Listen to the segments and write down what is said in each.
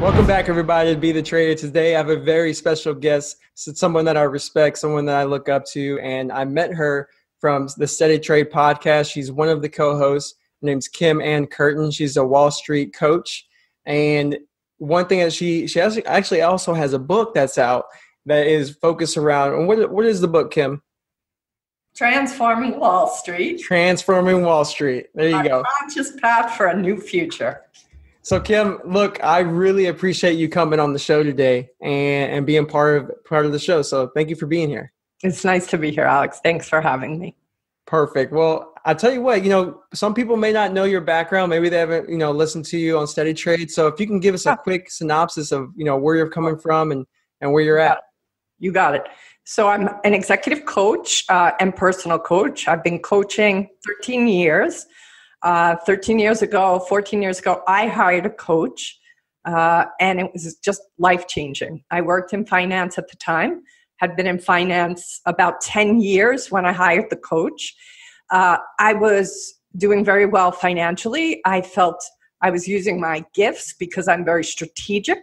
Welcome back, everybody, to Be the Trader. Today, I have a very special guest, someone that I respect, someone that I look up to, and I met her from the Steady Trade podcast. She's one of the co-hosts. Her name's Kim Ann Curtin. She's a Wall Street coach, and one thing that she actually also has a book that's out that is focused around. And what is the book, Kim? Transforming Wall Street. Transforming Wall Street. There you go. Conscious path for a new future. So Kim, look, I really appreciate you coming on the show today and being part of the show. So thank you for being here. It's nice to be here, Alex. Thanks for having me. Perfect. Well, I tell you what, some people may not know your background. Maybe they haven't, listened to you on Steady Trade. So if you can give us a quick synopsis of, where you're coming from and where you're at. You got it. So I'm an executive coach and personal coach. I've been coaching 13 years. 14 years ago, I hired a coach, and it was just life-changing. I worked in finance at the time, had been in finance about 10 years when I hired the coach. I was doing very well financially. I felt I was using my gifts because I'm very strategic,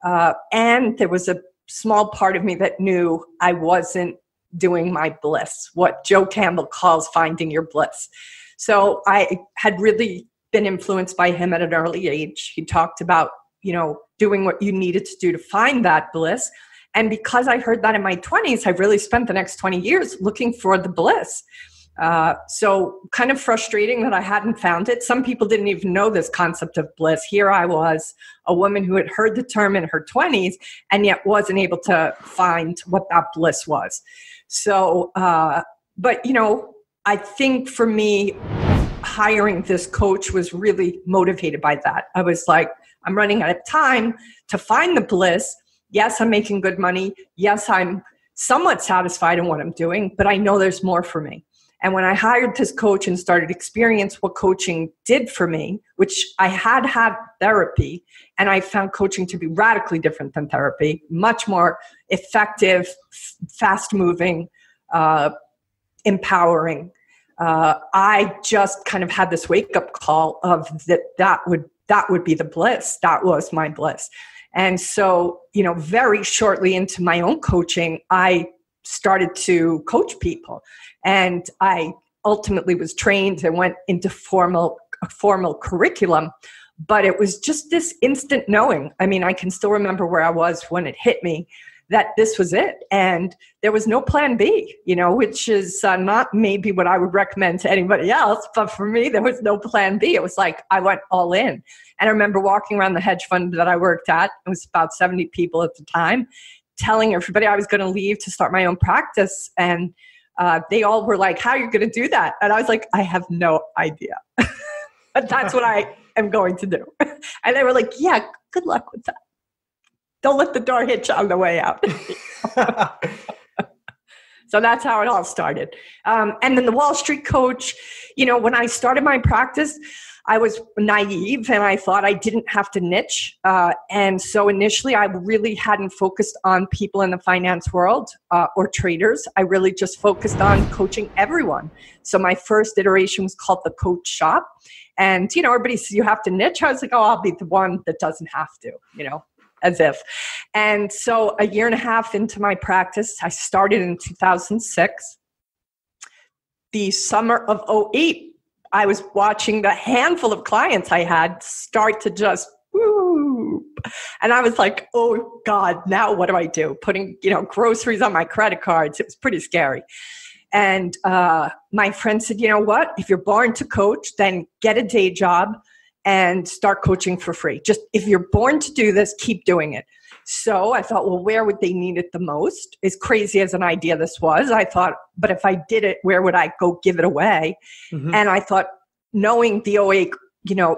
and there was a small part of me that knew I wasn't doing my bliss, what Joe Campbell calls finding your bliss. So I had really been influenced by him at an early age. He talked about, doing what you needed to do to find that bliss. And because I heard that in my 20s, I really spent the next 20 years looking for the bliss. So kind of frustrating that I hadn't found it. Some people didn't even know this concept of bliss. Here I was, a woman who had heard the term in her 20s and yet wasn't able to find what that bliss was. So, but I think for me, hiring this coach was really motivated by that. I was like, I'm running out of time to find the bliss. Yes, I'm making good money. Yes, I'm somewhat satisfied in what I'm doing, but I know there's more for me. And when I hired this coach and started experience what coaching did for me, which I had therapy, and I found coaching to be radically different than therapy, much more effective, fast-moving, empowering. I just kind of had this wake-up call of that would be the bliss. That was my bliss. And so, very shortly into my own coaching, I started to coach people. And I ultimately was trained and went into formal curriculum. But it was just this instant knowing. I mean, I can still remember where I was when it hit me, that this was it. And there was no plan B, which is not maybe what I would recommend to anybody else. But for me, there was no plan B. It was like I went all in. And I remember walking around the hedge fund that I worked at. It was about 70 people at the time, telling everybody I was going to leave to start my own practice. And they all were like, how are you going to do that? And I was like, I have no idea. But that's what I am going to do. And they were like, yeah, good luck with that. Don't let the door hit you on the way out. So that's how it all started. And then the Wall Street coach, when I started my practice, I was naive and I thought I didn't have to niche. And so initially I really hadn't focused on people in the finance world or traders. I really just focused on coaching everyone. So my first iteration was called the Coach Shop. And, everybody says you have to niche. I was like, oh, I'll be the one that doesn't have to, as if. And so a year and a half into my practice, I started in 2006. The summer of 2008, I was watching the handful of clients I had start to just whoop. And I was like, oh God, now what do I do? Putting, groceries on my credit cards. It was pretty scary. And my friend said, you know what? If you're born to coach, then get a day job and start coaching for free. Just if you're born to do this, keep doing it. So I thought, well, where would they need it the most? As crazy as an idea this was, I thought, but if I did it, where would I go give it away? Mm-hmm. And I thought, knowing the 08,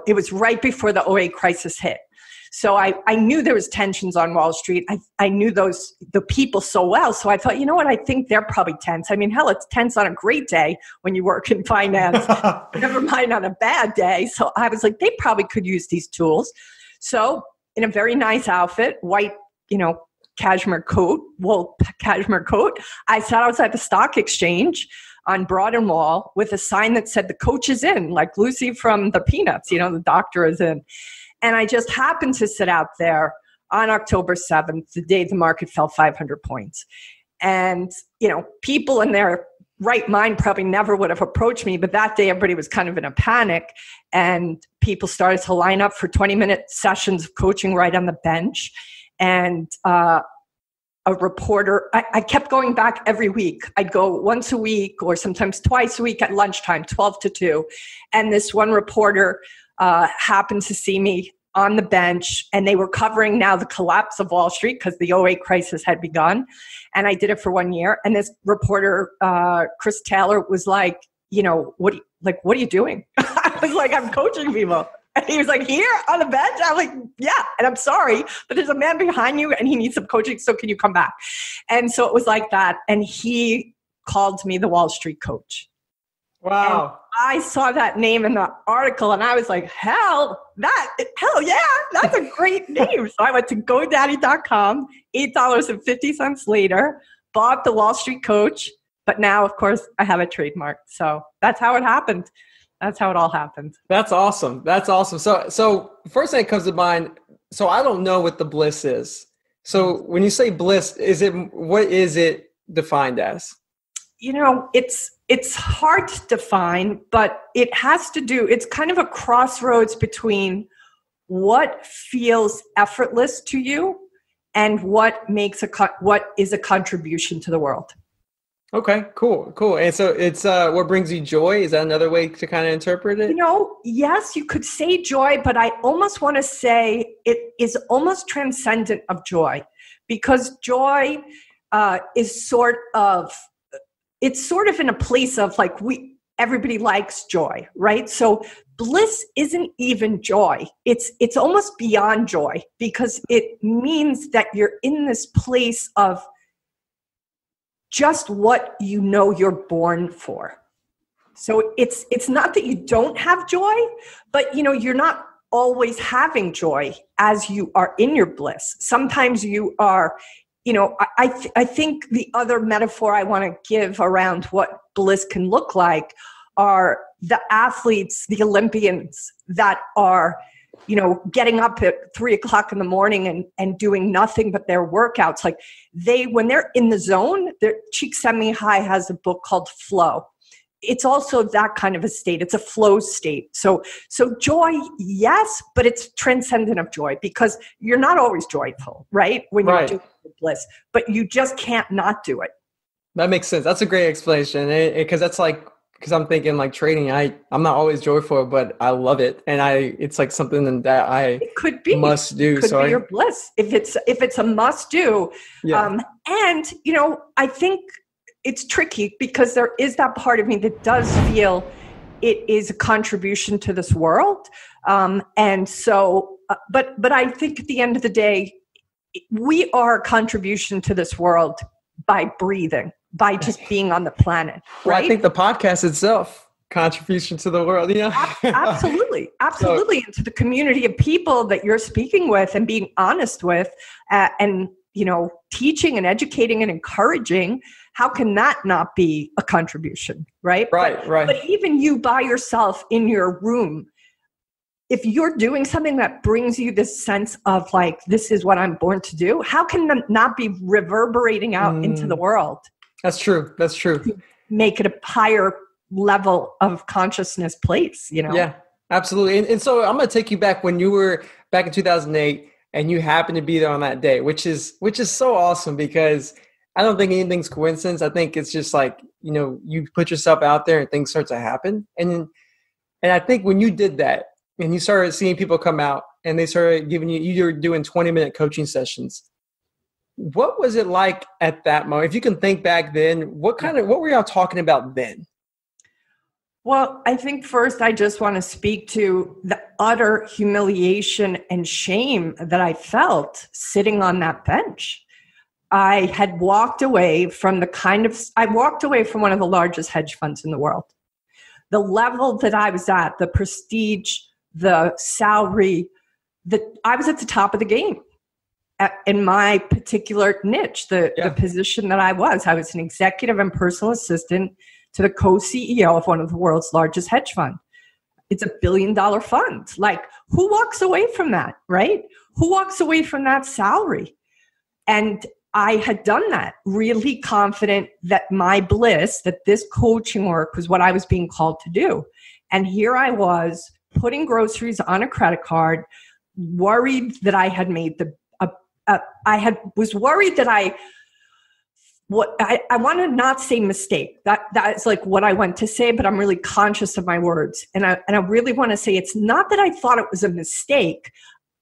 it was right before the 08 crisis hit. So I knew there was tensions on Wall Street. I knew the people so well. So I thought, you know what? I think they're probably tense. I mean, hell, it's tense on a great day when you work in finance, never mind on a bad day. So I was like, they probably could use these tools. So in a very nice outfit, white, cashmere coat, wool cashmere coat, I sat outside the stock exchange on Broad and Wall with a sign that said, the coach is in, like Lucy from the Peanuts, the doctor is in. And I just happened to sit out there on October 7th, the day the market fell 500 points. And, people in their right mind probably never would have approached me, but that day everybody was kind of in a panic, and people started to line up for 20-minute sessions of coaching right on the bench. And a reporter, I kept going back every week. I'd go once a week or sometimes twice a week at lunchtime, 12 to 2. And this one reporter happened to see me on the bench, and they were covering now the collapse of Wall Street because the '08 crisis had begun. And I did it for 1 year. And this reporter, Chris Taylor, was like, what are you doing? I was like, I'm coaching people. And he was like, here on the bench? I'm like, yeah. And I'm sorry, but there's a man behind you and he needs some coaching. So can you come back? And so it was like that. And he called me the Wall Street coach. Wow. And I saw that name in the article and I was like, hell yeah, that's a great name. So I went to GoDaddy.com, $8.50 later, bought the Wall Street coach. But now, of course, I have it trademarked. So that's how it happened. That's how it all happened. That's awesome. That's awesome. So first thing that comes to mind, so I don't know what the bliss is. So when you say bliss, what is it defined as? It's hard to define, but it has to do, it's kind of a crossroads between what feels effortless to you and what is a contribution to the world. Okay, cool. And so it's what brings you joy? Is that another way to kind of interpret it? Yes, you could say joy, but I almost want to say it is almost transcendent of joy, because joy is sort of in a place of like everybody likes joy, right? So bliss isn't even joy. It's almost beyond joy, because it means that you're in this place of just what you're born for. So it's not that you don't have joy, but you're not always having joy as you are in your bliss. Sometimes you are, I think the other metaphor I want to give around what bliss can look like are the athletes, the Olympians that are getting up at 3:00 in the morning and doing nothing but their workouts. Like when they're in the zone, Csikszentmihalyi has a book called Flow. It's also that kind of a state. It's a flow state. So joy, yes, but it's transcendent of joy, because you're not always joyful, right? When you're doing bliss, but you just can't not do it. That makes sense. That's a great explanation. Because I'm thinking like trading, I'm not always joyful, but I love it. And it's like something that it could be must do. Could be your bliss if it's a must do. Yeah. I think it's tricky, because there is that part of me that does feel it is a contribution to this world. But I think at the end of the day, we are a contribution to this world by breathing, by just being on the planet, right? Well, I think the podcast itself, contribution to the world, Absolutely. And to the community of people that you're speaking with and being honest with, and teaching and educating and encouraging, how can that not be a contribution, right? Right. But even you by yourself in your room, if you're doing something that brings you this sense of like, this is what I'm born to do, how can that not be reverberating out into the world? That's true. To make it a higher level of consciousness place, Yeah, absolutely. And so I'm going to take you back when you were back in 2008 and you happened to be there on that day, which is so awesome, because I don't think anything's coincidence. I think it's just like, you put yourself out there and things start to happen. And I think when you did that and you started seeing people come out and they started giving you were doing 20-minute coaching sessions, what was it like at that moment? If you can think back then, what were y'all talking about then? Well, I think first I just want to speak to the utter humiliation and shame that I felt sitting on that bench. I had walked away from one of the largest hedge funds in the world. The level that I was at, the prestige, the salary, I was at the top of the game in my particular niche, the position that I was an executive and personal assistant to the co-CEO of one of the world's largest hedge fund. It's $1 billion fund. Like, who walks away from that, right? Who walks away from that salary? And I had done that, really confident that my bliss, that this coaching work was what I was being called to do. And here I was putting groceries on a credit card, worried that I had made was worried that I want to not say mistake. That's like what I want to say, but I'm really conscious of my words. And I really want to say it's not that I thought it was a mistake.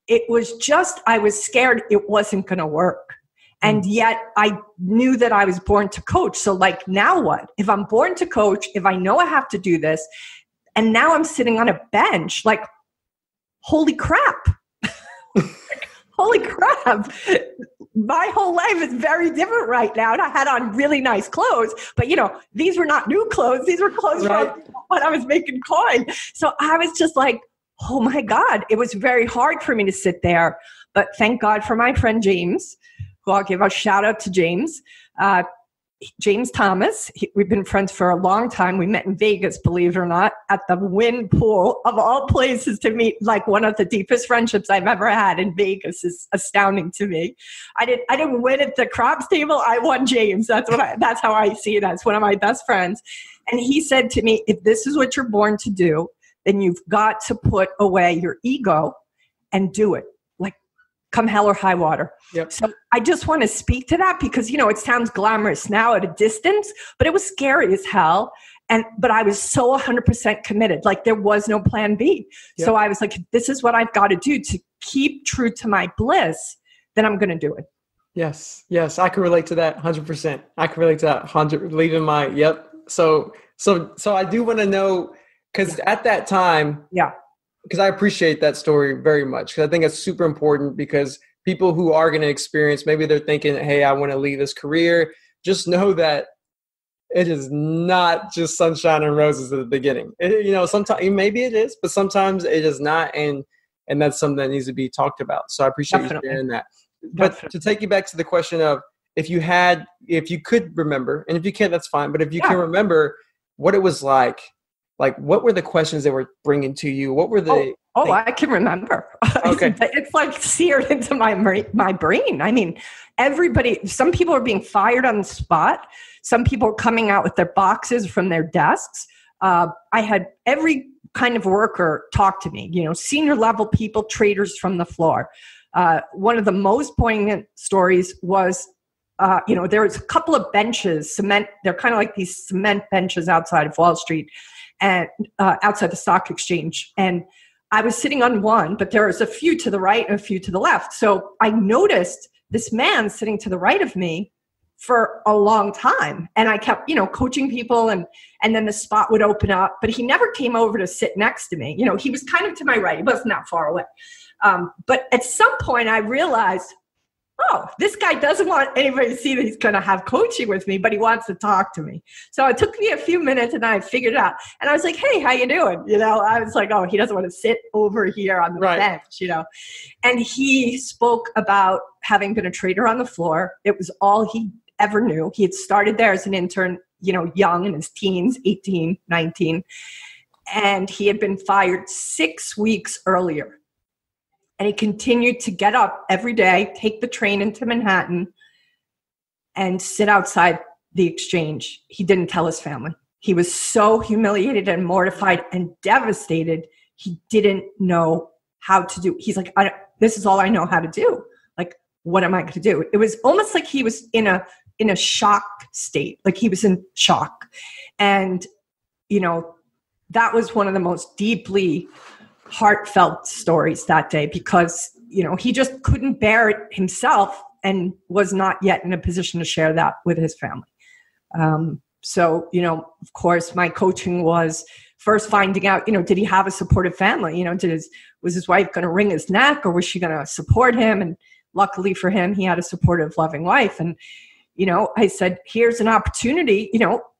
It was just, I was scared it wasn't going to work. And yet I knew that I was born to coach. So like, now what? If I'm born to coach, if I know I have to do this, and now I'm sitting on a bench, like, holy crap. Holy crap. My whole life is very different right now. And I had on really nice clothes, but these were not new clothes. These were clothes from when I was making coin. So I was just like, oh my God, it was very hard for me to sit there. But thank God for my friend James, who I'll give a shout out to James. James Thomas. We've been friends for a long time. We met in Vegas, believe it or not, at the Wynn Pool, of all places to meet. Like, one of the deepest friendships I've ever had in Vegas is astounding to me. I didn't win at the craps table. I won James. That's how I see it as one of my best friends. And he said to me, if this is what you're born to do, then you've got to put away your ego and do it. Come hell or high water. Yep. So I just want to speak to that because, it sounds glamorous now at a distance, but it was scary as hell. But I was so 100% committed. Like, there was no plan B. Yep. So I was like, this is what I've got to do to keep true to my bliss, then I'm going to do it. Yes. I can relate to that 100%. I can relate to that 100, leaving my, yep. So I do want to know, because at that time, because I appreciate that story very much. Because I think it's super important, because people who are going to experience, maybe they're thinking, hey, I want to leave this career. Just know that it is not just sunshine and roses at the beginning. Sometimes maybe it is, but sometimes it is not. And that's something that needs to be talked about. So I appreciate you sharing that. But to take you back to the question of, if you could remember, and if you can't, that's fine. But if you can remember what it was like, what were the questions they were bringing to you? What were the... I can remember. Okay. It's like seared into my brain. I mean, some people are being fired on the spot. Some people are coming out with their boxes from their desks. I had every kind of worker talk to me, senior level people, traders from the floor. One of the most poignant stories was, there was a couple of benches, cement. They're kind of like these cement benches outside of Wall Street, and outside the stock exchange. And I was sitting on one, but there was a few to the right and a few to the left. So I noticed this man sitting to the right of me for a long time. And I kept, coaching people, and then the spot would open up, but he never came over to sit next to me. He was kind of to my right. He wasn't that far away. But at some point I realized, this guy doesn't want anybody to see that he's going to have coaching with me, but he wants to talk to me. So it took me a few minutes, and I figured it out. And I was like, hey, how you doing? I was like, he doesn't want to sit over here on the bench, And he spoke about having been a trader on the floor. It was all he ever knew. He had started there as an intern, young, in his teens, 18, 19. And he had been fired 6 weeks earlier. And he continued to get up every day, take the train into Manhattan, and sit outside the exchange. He didn't tell his family. He was so humiliated and mortified and devastated. He didn't know how to do. He's like, this is all I know how to do. Like, what am I going to do? It was almost like he was in a shock state. Like, he was in shock. And, that was one of the most deeply heartfelt stories that day, because he just couldn't bear it himself and was not yet in a position to share that with his family. So of course my coaching was first finding out, did he have a supportive family? Was his wife going to wring his neck, or was she going to support him? And luckily for him, he had a supportive, loving wife. And I said, here's an opportunity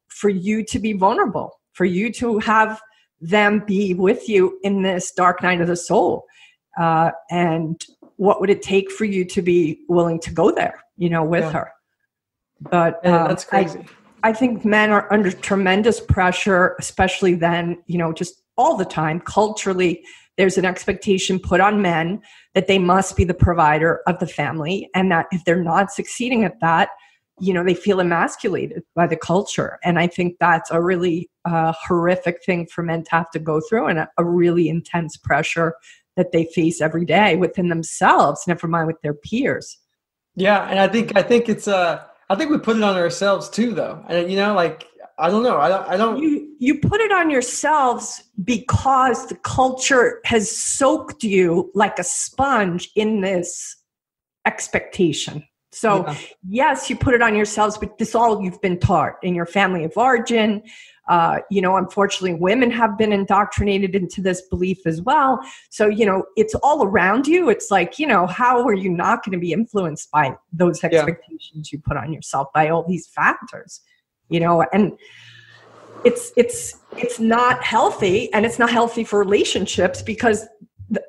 for you to be vulnerable, for you to have them be with you in this dark night of the soul. And what would it take for you to be willing to go there, with her? But that's crazy. I think men are under tremendous pressure, especially then, just all the time. Culturally, there's an expectation put on men that they must be the provider of the family, and that if they're not succeeding at that, they feel emasculated by the culture. And I think that's a really horrific thing for men to have to go through, and a really intense pressure that they face every day within themselves, never mind with their peers. Yeah. And I think it's, I think we put it on ourselves too, though. And, I don't know. I don't. You put it on yourselves because the culture has soaked you like a sponge in this expectation. So yes, you put it on yourselves, but this all you've been taught in your family of origin. Unfortunately, women have been indoctrinated into this belief as well. So, it's all around you. It's like, how are you not going to be influenced by those expectations you put on yourself by all these factors, and it's not healthy, and it's not healthy for relationships, because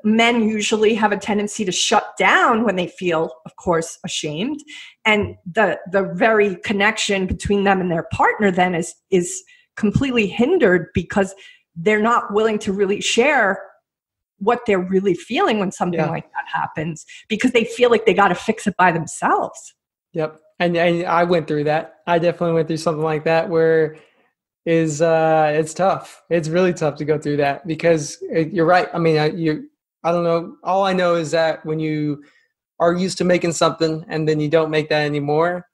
men usually have a tendency to shut down when they feel, of course, ashamed. And the very connection between them and their partner then is completely hindered, because they're not willing to really share what they're really feeling when something like that happens, because they feel like they got to fix it by themselves. Yep. And I went through that. I definitely went through something like that, where it's tough. It's really tough to go through that, because you're right. I mean, I don't know. All I know is that when you are used to making something and then you don't make that anymore,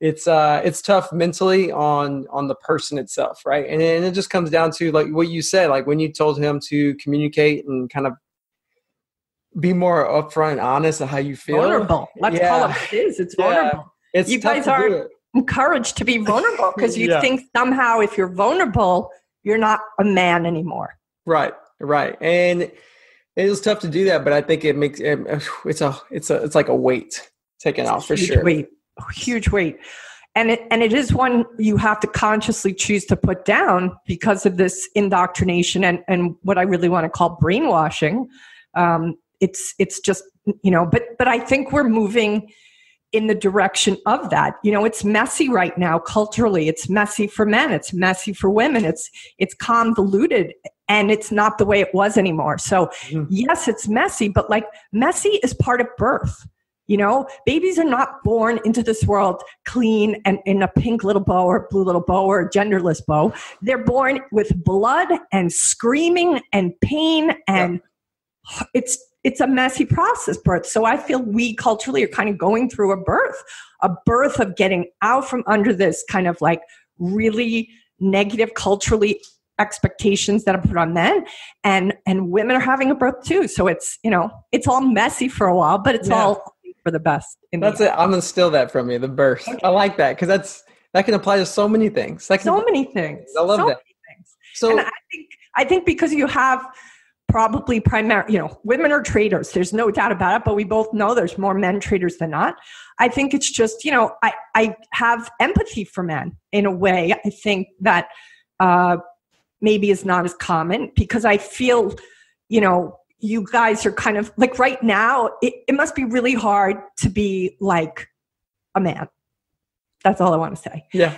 it's tough mentally on the person itself, right? And it just comes down to like what you said, like when you told him to communicate and kind of be more upfront and honest of how you feel. Vulnerable. Let's call it what it is. It's vulnerable. You guys are encouraged to be vulnerable, because you think somehow if you're vulnerable, you're not a man anymore. Right. And it was tough to do that, but I think it makes it's like a weight taken off for sure. Huge weight. And it is one you have to consciously choose to put down because of this indoctrination and what I really want to call brainwashing. It's just, but I think we're moving in the direction of that. It's messy right now culturally. It's messy for men. It's messy for women. It's convoluted, and it's not the way it was anymore. So yes, it's messy, but like messy is part of birth. Babies are not born into this world clean and in a pink little bow or blue little bow or a genderless bow. They're born with blood and screaming and pain, and it's a messy process, birth. So I feel we culturally are kind of going through a birth of getting out from under this kind of like really negative culturally expectations that are put on men, and women are having a birth too. So it's all messy for a while, but it's all for the best. That's it. I'm gonna steal that from you. The birth. Okay. I like that, because that can apply to so many things. So many things. I love that. Many things. So and I think because you have probably women are traders. There's no doubt about it, but we both know there's more men traders than not. I think it's just, I have empathy for men in a way. I think that maybe is not as common, because I feel, you guys are kind of like right now, it must be really hard to be like a man. That's all I want to say. Yeah.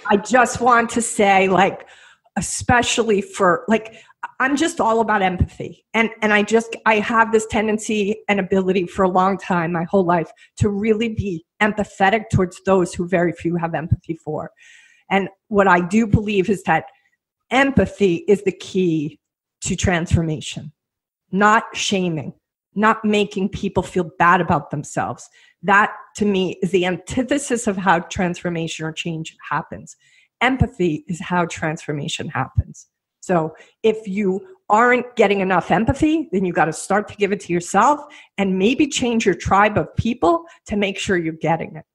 I just want to say, like, especially for like, I'm just all about empathy. And I have this tendency and ability for a long time, my whole life, to really be empathetic towards those who very few have empathy for. And what I do believe is that empathy is the key to transformation, not shaming, not making people feel bad about themselves. That, to me, is the antithesis of how transformation or change happens. Empathy is how transformation happens. So if you aren't getting enough empathy, then you got to start to give it to yourself and maybe change your tribe of people to make sure you're getting it.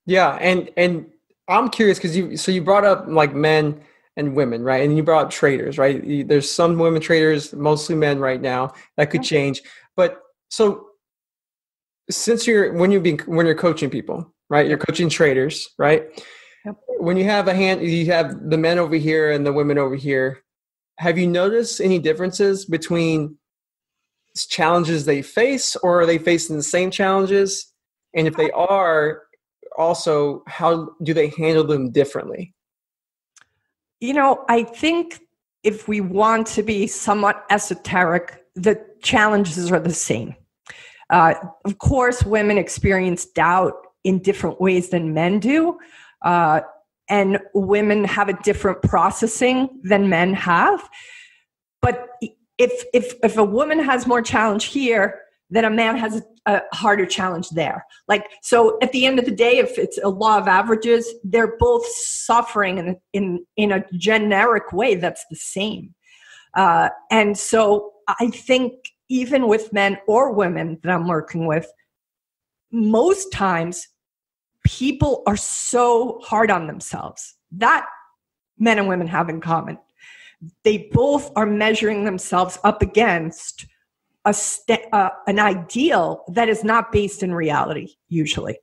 Yeah. And I'm curious, because you brought up like men and women, right? And you brought up traders, right? There's some women traders, mostly men right now. That could change. But so since when you're coaching people, right? You're coaching traders, right? Yep. When you have you have the men over here and the women over here. Have you noticed any differences between challenges they face, or are they facing the same challenges? And if they are, also, how do they handle them differently? I think if we want to be somewhat esoteric, the challenges are the same. Of course, women experience doubt in different ways than men do. And women have a different processing than men have. But if a woman has more challenge here, then a man has a harder challenge there. Like, so at the end of the day, if it's a law of averages, they're both suffering in a generic way that's the same. And so I think even with men or women that I'm working with, most times people are so hard on themselves. That men and women have in common. They both are measuring themselves up against an ideal that is not based in reality, usually.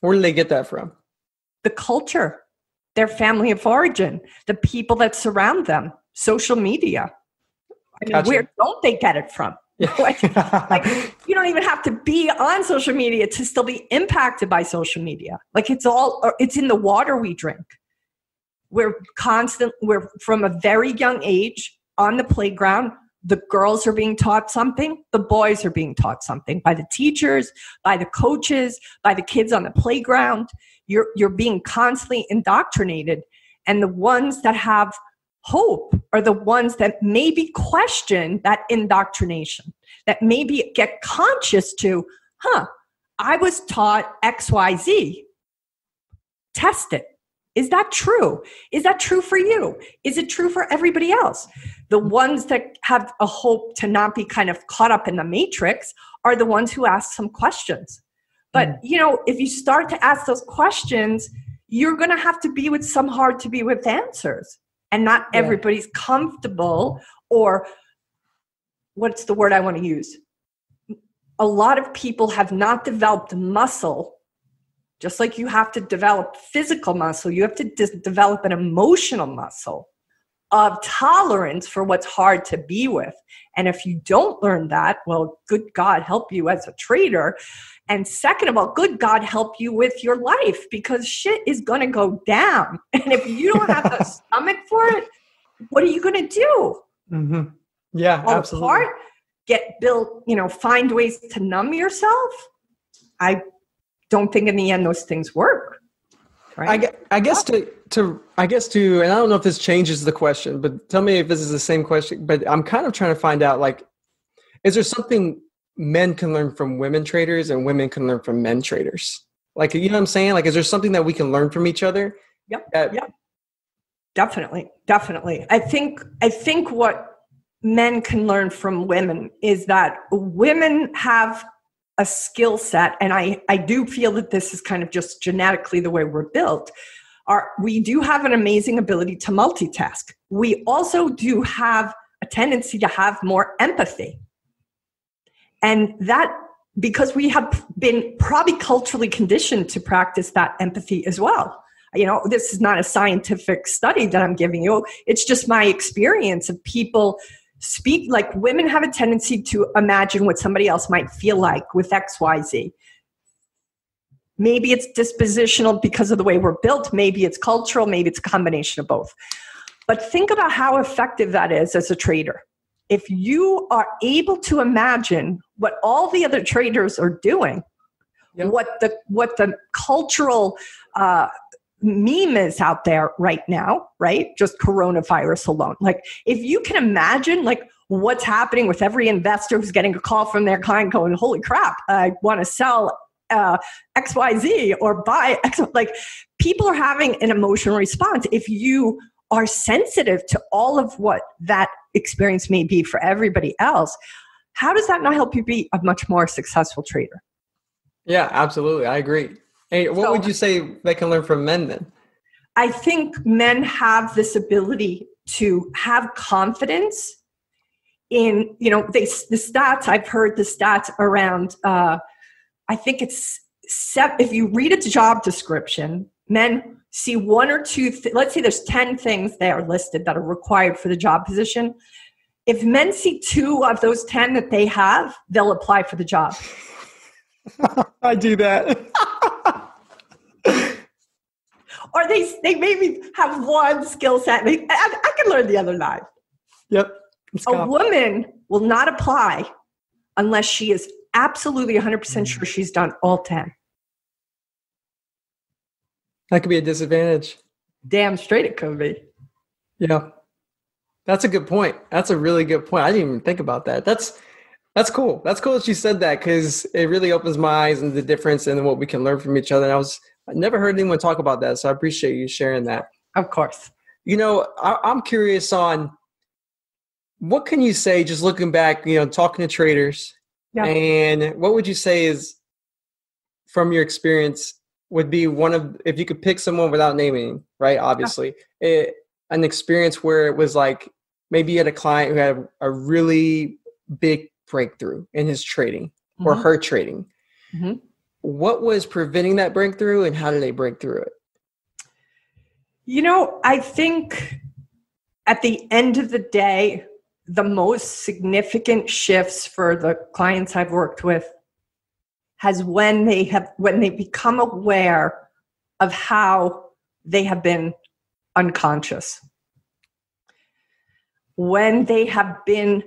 Where do they get that from? The culture, their family of origin, the people that surround them, social media. I mean, Gotcha. where don't they get it from? like, you don't even have to be on social media to still be impacted by social media. Like, it's in the water we drink. We're from a very young age on the playground. The girls are being taught something. The boys are being taught something by the teachers, by the coaches, by the kids on the playground. You're being constantly indoctrinated. And the ones that have hope are the ones that maybe question that indoctrination, that maybe get conscious to, I was taught XYZ. Test it. Is that true? Is that true for you? Is it true for everybody else? The ones that have a hope to not be kind of caught up in the matrix are the ones who ask some questions. But, if you start to ask those questions, you're going to have to be with some hard to be with answers. And not everybody's comfortable, or what's the word I want to use? A lot of people have not developed muscle. Just like you have to develop physical muscle, you have to develop an emotional muscle of tolerance for what's hard to be with. And if you don't learn that, well, good God help you as a trader. And second of all, good God help you with your life, because shit is going to go down. And if you don't have the stomach for it, what are you going to do? Mm-hmm. Yeah, Fall absolutely. apart, get built, find ways to numb yourself. I don't think in the end those things work. Right? I guess to, and I don't know if this changes the question, but tell me if this is the same question, but I'm kind of trying to find out, like, is there something men can learn from women traders and women can learn from men traders? Like, you know what I'm saying? Like, is there something that we can learn from each other? Yep. Definitely. I think what men can learn from women is that women have a skill set, and I do feel that this is kind of just genetically the way we're built. We do have an amazing ability to multitask. We also do have a tendency to have more empathy. And that, because we have been probably culturally conditioned to practice that empathy as well. This is not a scientific study that I'm giving you. It's just my experience of people speak. Like, women have a tendency to imagine what somebody else might feel like with XYZ. Maybe it's dispositional because of the way we're built. Maybe it's cultural. Maybe it's a combination of both. But think about how effective that is as a trader. If you are able to imagine what all the other traders are doing, what the cultural meme is out there right now, right? Just coronavirus alone. Like, if you can imagine, like, what's happening with every investor who's getting a call from their client going, holy crap, I want to sell XYZ or buy X. Like, people are having an emotional response. If you are sensitive to all of what that experience may be for everybody else, how does that not help you be a much more successful trader? Yeah, absolutely. I agree. Hey, what would you say they can learn from men then? I think men have this ability to have confidence in, the stats. I've heard the stats around, I think it's if you read a job description, men see one or two, let's say there's 10 things there listed that are required for the job position. If men see 2 of those 10 that they have, they'll apply for the job. I do that. Or they maybe have one skill set. I can learn the other 9. Yep. A woman will not apply unless she is absolutely 100% sure she's done all 10. That could be a disadvantage. Damn straight it could be. Yeah. That's a good point. That's a really good point. I didn't even think about that. That's cool. That's cool that you said that, because it really opens my eyes into the difference and what we can learn from each other. And I never heard anyone talk about that, so I appreciate you sharing that. Of course. I'm curious on what can you say, just looking back, talking to traders, and what would you say is, from your experience, would be one of, if you could pick someone without naming, right? Obviously, an experience where it was like, maybe you had a client who had a really big breakthrough in his trading or her trading. Mm-hmm. What was preventing that breakthrough, and how did they break through it? I think at the end of the day, the most significant shifts for the clients I've worked with has when they become aware of how they have been unconscious. When they have been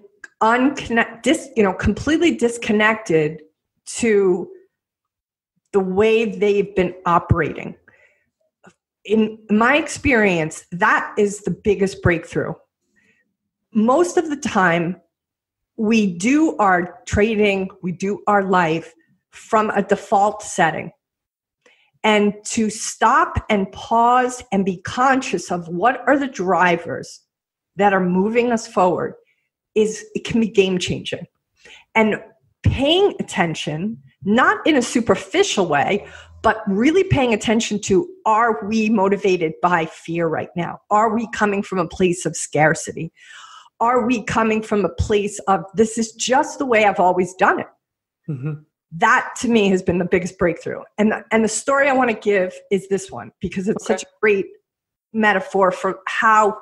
completely disconnected to the way they've been operating. In my experience, that is the biggest breakthrough. Most of the time, we do our trading, we do our life from a default setting. And to stop and pause and be conscious of what are the drivers that are moving us forward it can be game changing. And paying attention, not in a superficial way, but really paying attention to, are we motivated by fear right now? Are we coming from a place of scarcity? Are we coming from a place of, this is just the way I've always done it? Mm-hmm. That to me has been the biggest breakthrough. And the story I want to give is this one, because it's such a great metaphor for how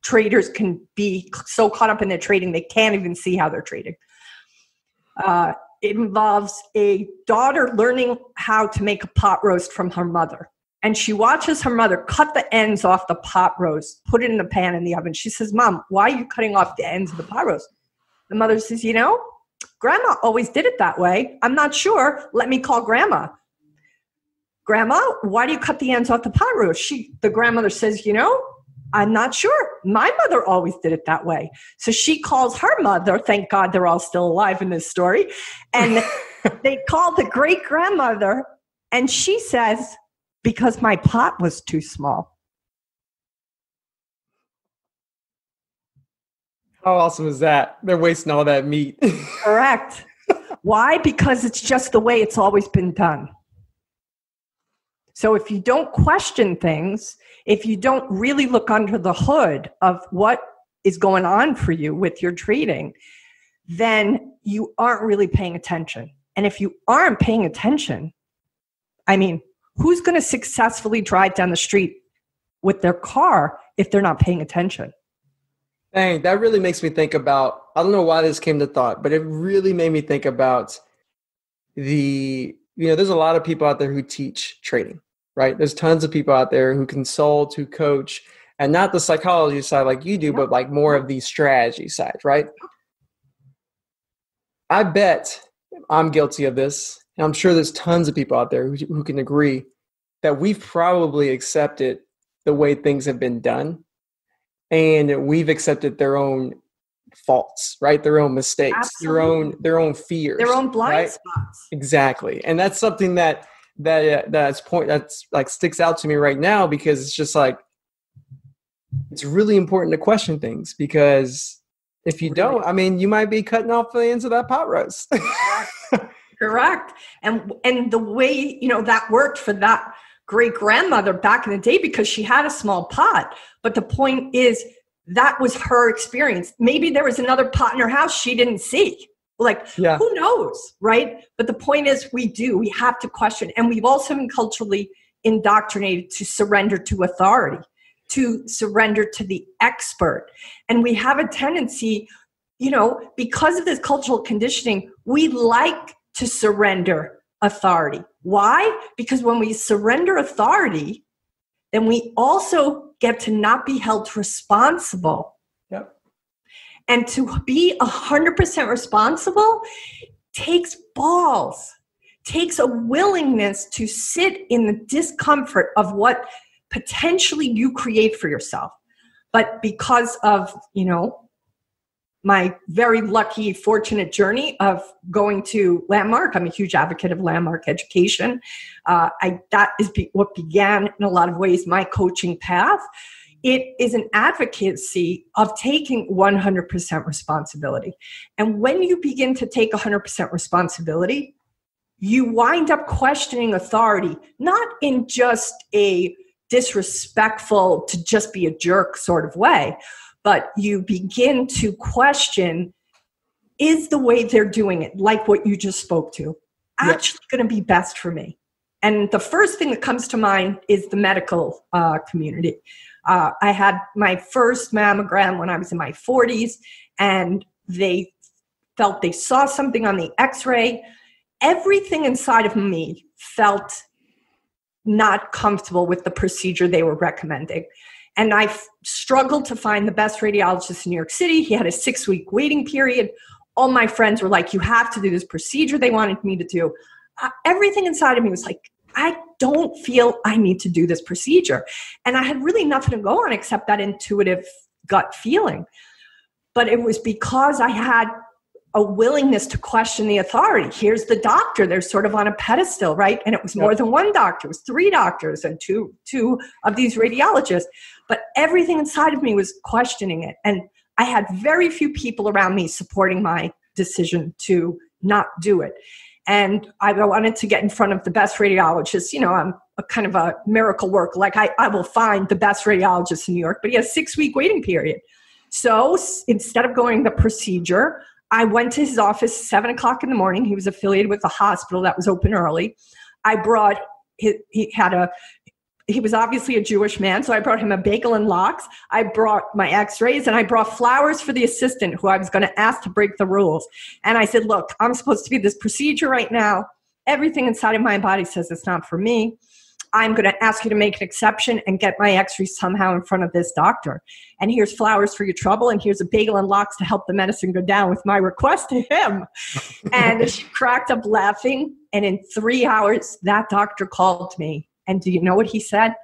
traders can be so caught up in their trading they can't even see how they're trading. It involves a daughter learning how to make a pot roast from her mother. And she watches her mother cut the ends off the pot roast, put it in the pan in the oven. She says, "Mom, why are you cutting off the ends of the pot roast?" The mother says, "Grandma always did it that way. I'm not sure. Let me call Grandma." "Grandma, why do you cut the ends off the pot roast?" The grandmother says, "I'm not sure. My mother always did it that way." So she calls her mother. Thank God they're all still alive in this story. And they call the great grandmother, and she says, "Because my pot was too small." How awesome is that? They're wasting all that meat. Correct. Why? Because it's just the way it's always been done. So if you don't question things, if you don't really look under the hood of what is going on for you with your trading, then you aren't really paying attention. And if you aren't paying attention, who's going to successfully drive down the street with their car if they're not paying attention? Dang, that really makes me think about, I don't know why this came to thought, but it really made me think about there's a lot of people out there who teach trading, right? There's tons of people out there who consult, who coach, and not the psychology side like you do, but like more of the strategy side, right? I bet I'm guilty of this, and I'm sure there's tons of people out there who can agree that we've probably accepted the way things have been done, and we've accepted their own faults, right? Their own mistakes, Absolutely. their own fears, their own blind right? spots. Exactly, and that's something that's like sticks out to me right now, because it's just like, it's really important to question things, because if you don't, you might be cutting off the ends of that pot roast. Correct. And the way, that worked for that great grandmother back in the day, because she had a small pot. But the point is, that was her experience. Maybe there was another pot in her house she didn't see. Who knows, right? But the point is, we have to question. And we've also been culturally indoctrinated to surrender to authority, to surrender to the expert. And we have a tendency, because of this cultural conditioning, we like to surrender authority. Why? Because when we surrender authority, then we also get to not be held responsible. Yep. And to be 100% responsible takes balls, takes a willingness to sit in the discomfort of what potentially you create for yourself. But because of, my very lucky, fortunate journey of going to Landmark, I'm a huge advocate of Landmark education. That is what began in a lot of ways my coaching path. It is an advocacy of taking 100% responsibility. And when you begin to take 100% responsibility, you wind up questioning authority, not in just a disrespectful to just be a jerk sort of way, but you begin to question, is the way they're doing it, like what you just spoke to, actually going to be best for me? And the first thing that comes to mind is the medical community. I had my first mammogram when I was in my 40s, and they felt they saw something on the x-ray. Everything inside of me felt not comfortable with the procedure they were recommending. And I struggled to find the best radiologist in New York City. He had a 6-week waiting period. All my friends were like, you have to do this procedure they wanted me to do. Everything inside of me was like, I don't feel I need to do this procedure. And I had really nothing to go on except that intuitive gut feeling. But it was because I had a willingness to question the authority. Here's the doctor. They're sort of on a pedestal, right? And it was more than one doctor. It was 3 doctors and two of these radiologists. But everything inside of me was questioning it. And I had very few people around me supporting my decision to not do it. And I wanted to get in front of the best radiologists. I'm a kind of a miracle worker. Like I will find the best radiologist in New York, but he has a 6-week waiting period. So instead of going the procedure, I went to his office 7 o'clock in the morning. He was affiliated with a hospital that was open early. I brought, he was obviously a Jewish man, so I brought him a bagel and lox. I brought my x-rays, and I brought flowers for the assistant who I was going to ask to break the rules. And I said, look, I'm supposed to be this procedure right now. Everything inside of my body says it's not for me. I'm going to ask you to make an exception and get my x-rays somehow in front of this doctor. And here's flowers for your trouble, and here's a bagel and lox to help the medicine go down with my request to him. And she cracked up laughing, and in 3 hours, that doctor called me. And do you know what he said?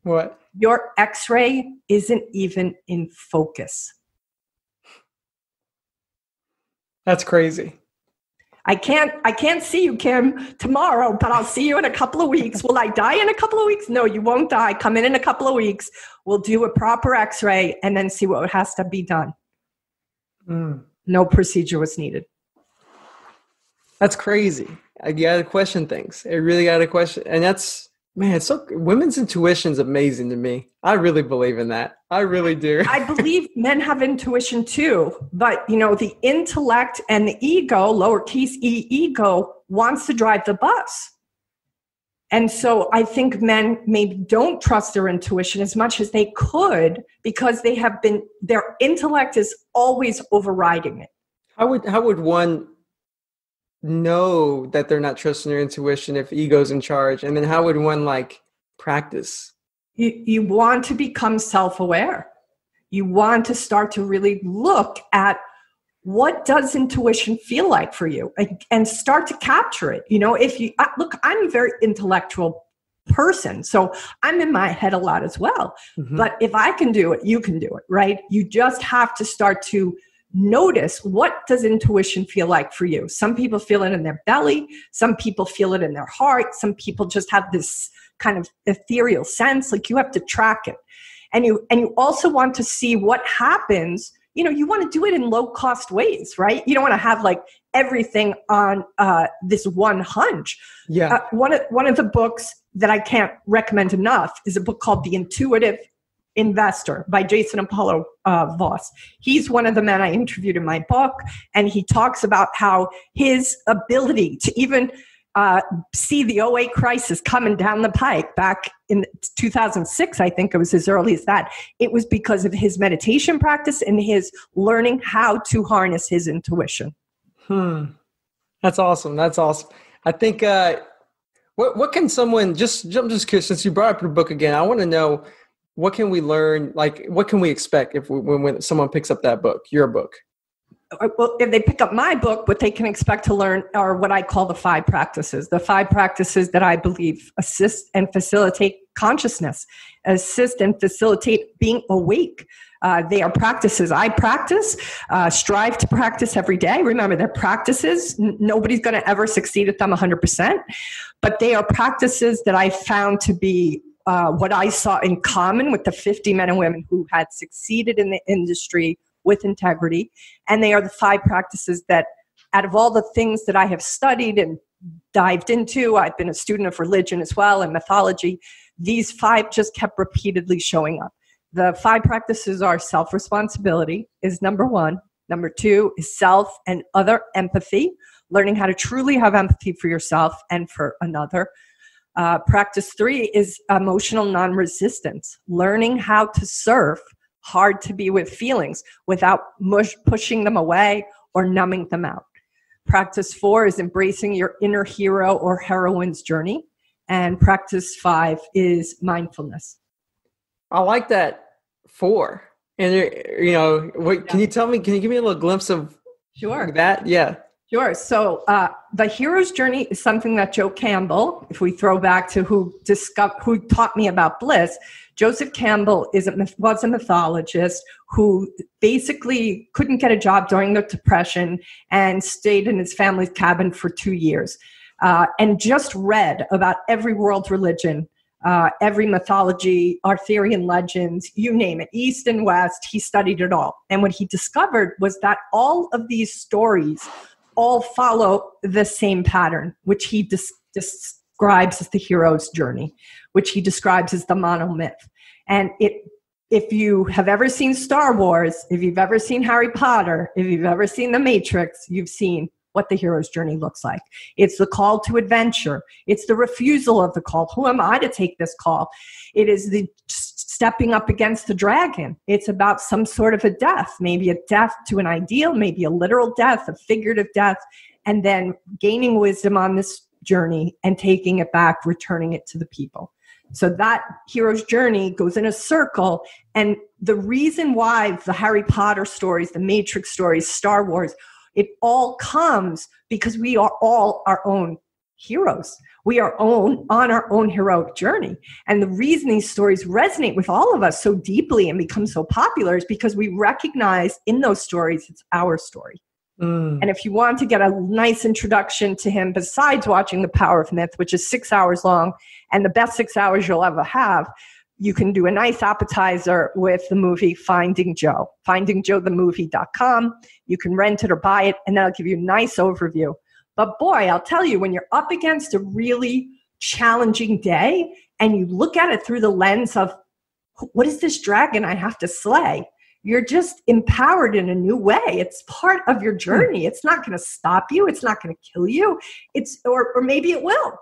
What? Your x-ray isn't even in focus. That's crazy. I can't see you, Kim, tomorrow, but I'll see you in a couple of weeks. Will I die in a couple of weeks? No, you won't die. Come in a couple of weeks. We'll do a proper x-ray and then see what has to be done. No procedure was needed. That's crazy. You got to question things. It really got to question. And that's, man, women's intuition is amazing to me. I really believe in that. I really do. I believe men have intuition too, but the intellect and the ego, lowercase e ego, wants to drive the bus. And so I think men maybe don't trust their intuition as much as they could because their intellect is always overriding it. How would one know that they're not trusting their intuition if ego's in charge? And then how would one practice? You want to become self-aware. You want to start to really look at what does intuition feel like for you and start to capture it. Look, I'm a very intellectual person, so I'm in my head a lot as well. Mm-hmm. But if I can do it, you can do it, right? You just have to start to notice, what does intuition feel like for you? Some people feel it in their belly. Some people feel it in their heart. Some people just have this kind of ethereal sense, like you have to track it. And you also want to see what happens. You want to do it in low cost ways, right? You don't want to have everything on this one hunch. Yeah. One of the books that I can't recommend enough is a book called The Intuitive Investor by Jason Apollo Voss. He's one of the men I interviewed in my book, and he talks about how his ability to even see the '08 crisis coming down the pike back in 2006, I think it was as early as that. It was because of his meditation practice and his learning how to harness his intuition. That's awesome. That's awesome. I think, what can someone, I'm just curious, since you brought up your book again, I want to know, what can we learn? Like, what can we expect when someone picks up that book, your book? Well, if they pick up my book, what they can expect to learn are what I call the 5 practices. The 5 practices that I believe assist and facilitate consciousness, assist and facilitate being awake. They are practices I practice, strive to practice every day. Remember, they're practices. Nobody's going to ever succeed at them 100%. But they are practices that I found to be what I saw in common with the 50 men and women who had succeeded in the industry with integrity. And they are the 5 practices that, out of all the things that I have studied and dived into, I've been a student of religion as well and mythology, these 5 just kept repeatedly showing up. The 5 practices are self-responsibility is number 1. Number 2 is self and other empathy, learning how to truly have empathy for yourself and for another. Practice 3 is emotional non-resistance, learning how to surf hard to be with feelings without pushing them away or numbing them out. Practice 4 is embracing your inner hero or heroine's journey. And practice 5 is mindfulness. I like that 4. And, can you tell me, can you give me a little glimpse of that? Yeah. Sure. So the hero's journey is something that Joe Campbell, if we throw back to who taught me about bliss, Joseph Campbell was a mythologist who basically couldn't get a job during the Depression and stayed in his family's cabin for 2 years and just read about every world religion, every mythology, Arthurian legends, you name it, East and West. He studied it all. And what he discovered was that all of these stories all follow the same pattern, which he describes as the hero's journey, which he describes as the monomyth. And if you have ever seen Star Wars, if you've ever seen Harry Potter, if you've ever seen The Matrix, you've seen what the hero's journey looks like. It's the call to adventure. It's the refusal of the call. Who am I to take this call? It is the stepping up against the dragon. It's about some sort of a death, maybe a death to an ideal, maybe a literal death, a figurative death, and then gaining wisdom on this journey and taking it back, returning it to the people. So that hero's journey goes in a circle. And the reason why the Harry Potter stories, the Matrix stories, Star Wars, it all comes because we are all our own heroes. We are on our own heroic journey. And the reason these stories resonate with all of us so deeply and become so popular is because we recognize in those stories, it's our story. And if you want to get a nice introduction to him, besides watching The Power of Myth, which is 6 hours long and the best 6 hours you'll ever have, you can do a nice appetizer with the movie Finding Joe, findingjoethemovie.com. You can rent it or buy it, and that'll give you a nice overview. But boy, I'll tell you, when you're up against a really challenging day and you look at it through the lens of, what is this dragon I have to slay? You're just empowered in a new way. It's part of your journey. It's not going to stop you. It's not going to kill you. Or maybe it will.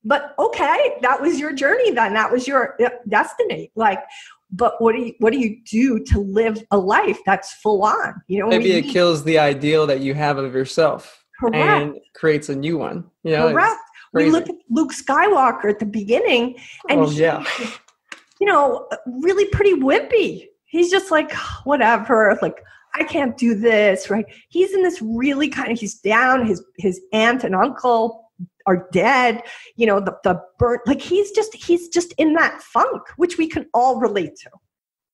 But okay, that was your journey then. That was your destiny. But what do you do to live a life that's full on? Maybe it kills the ideal that you have of yourself. Correct. And creates a new one. Correct. We look at Luke Skywalker at the beginning, and he's really pretty wimpy. He's just like, whatever, like, I can't do this, right? He's in this really he's down, his aunt and uncle are dead, the burnt, like he's just in that funk, which we can all relate to,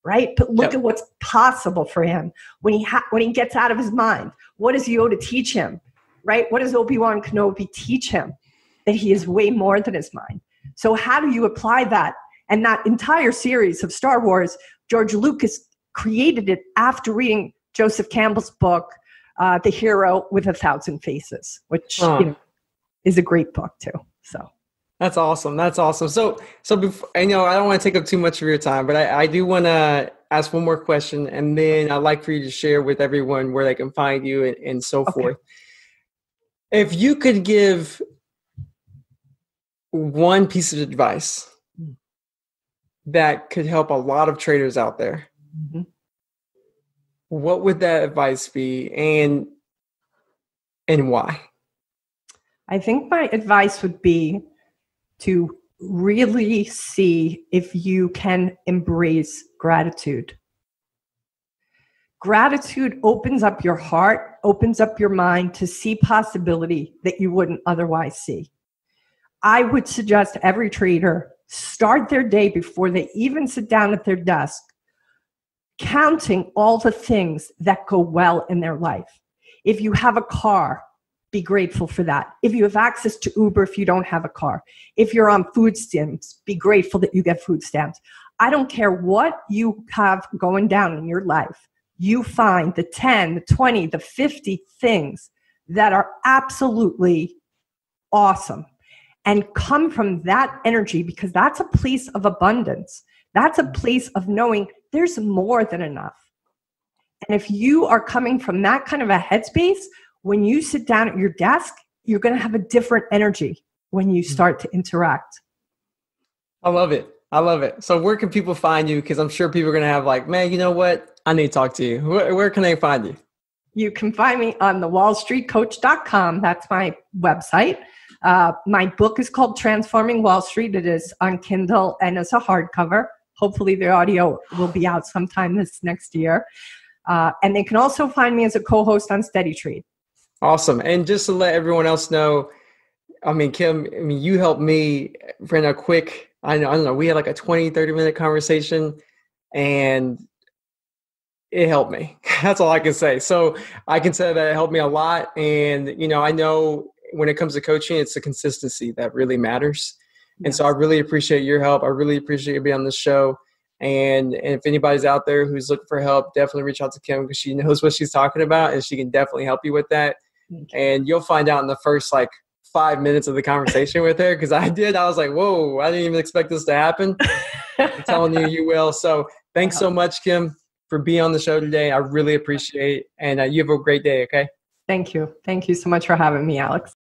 right? But look at what's possible for him when he gets out of his mind. What does Yoda teach him, right? What does Obi-Wan Kenobi teach him? That he is way more than his mind. So how do you apply that? And that entire series of Star Wars, George Lucas created it after reading Joseph Campbell's book, The Hero with a Thousand Faces, which is a great book too. So that's awesome. That's awesome. So before, I don't want to take up too much of your time, but I do want to ask one more question, and then I'd like for you to share with everyone where they can find you and so forth. If you could give one piece of advice that could help a lot of traders out there, what would that advice be, and why? I think my advice would be to really see if you can embrace gratitude. Gratitude opens up your heart, opens up your mind to see possibility that you wouldn't otherwise see. I would suggest every trader start their day before they even sit down at their desk, counting all the things that go well in their life. If you have a car, be grateful for that. If you have access to Uber, if you don't have a car. If you're on food stamps, be grateful that you get food stamps. I don't care what you have going down in your life. You find the 10, the 20, the 50 things that are absolutely awesome and come from that energy, because that's a place of abundance. That's a place of knowing there's more than enough. And if you are coming from that kind of a headspace, when you sit down at your desk, you're going to have a different energy when you start to interact. I love it. I love it. So where can people find you? Because I'm sure people are going to have like, man, you know what? I need to talk to you. Where can they find you? You can find me on thewallstreetcoach.com. That's my website. My book is called Transforming Wall Street. It is on Kindle and it's a hardcover. Hopefully the audio will be out sometime this next year. And they can also find me as a co-host on Steady Trade. Awesome. And just to let everyone else know, I mean, Kim, you helped me for a quick, I don't know, we had like a 20, 30-minute conversation and it helped me. That's all I can say. So I can say that it helped me a lot. And, you know, I know when it comes to coaching, it's the consistency that really matters. And so I really appreciate your help. I really appreciate you being on the show. And if anybody's out there who's looking for help, definitely reach out to Kim because she knows what she's talking about and she can definitely help you with that. And you'll find out in the first 5 minutes of the conversation with her, because I was like, whoa, I didn't even expect this to happen. I'm telling you, you will. So thanks so much, Kim, for being on the show today. I really appreciate it. And you have a great day, okay? Thank you. Thank you so much for having me, Alex.